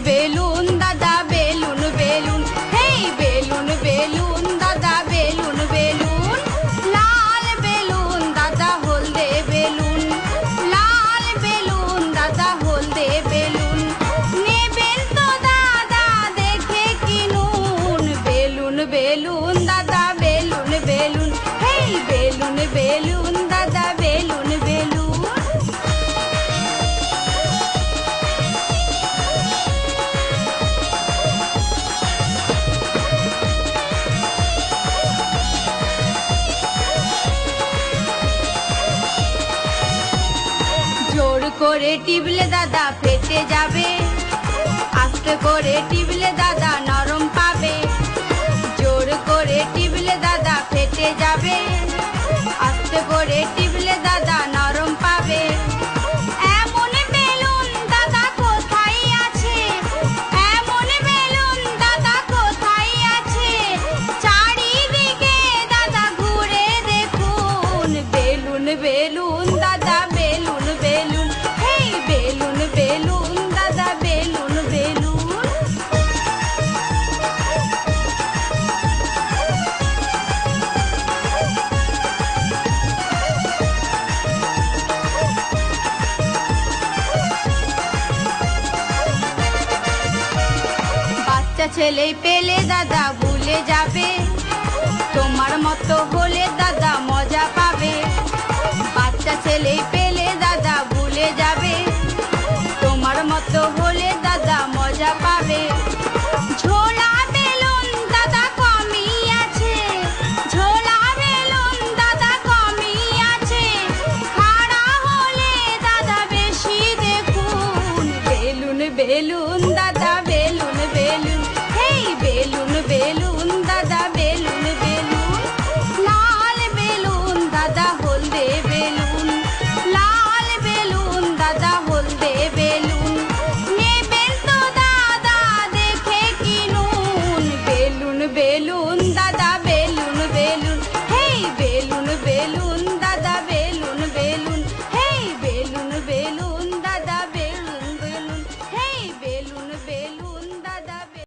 Balloon দাদা balloon balloon, হেই balloon balloon দাদা balloon balloon, লাল balloon দাদা হলদে বেলুন, লাল বেলুন দাদা হলদে বেলুন, নেবেন তো দাদা দেখে কিনুন, বেলুন বেলুন দাদা বেলুন বেলুন, হেই বেলুন বেলুন দাদা বেলুন বেলুন। জোর করে টিপলে দাদা ফেটে যাবে, আস্তে করে টিপলে দাদা নরম পাবে, জোর করে টিপলে দাদা ফেটে যাবে, আস্তে করে টিপলে দাদা নরম পাবে। এমন বেলুন দাদা কোথায় আছে, এমন বেলুন দাদা কোথায় আছে, চারিদিকে দাদা ঘুরে দেখুন, বেলুন বেলুন দাদা বেলুন বেলুন, হেই বেলুন বেলুন দাদা বেলুন বেলুন। বাচ্চা ছেলে পেলে দাদা ভুলে যাবে, তোমার মতো হলে দাদা মজা পাবে, বাচ্চা ছেলে পেলে দাদা ভুলে যাবে, তোমার মতো হলে দাদা মজা পাবে। ঝোলা বেলুন দাদা কমই আছে, ঝোলা বেলুন দাদা কমই আছে, খাড়া হলে দাদা বেশি দেখুন, বেলুন বেলুন দাদা বেলুন বেলুন, হেই বেলুন বেলুন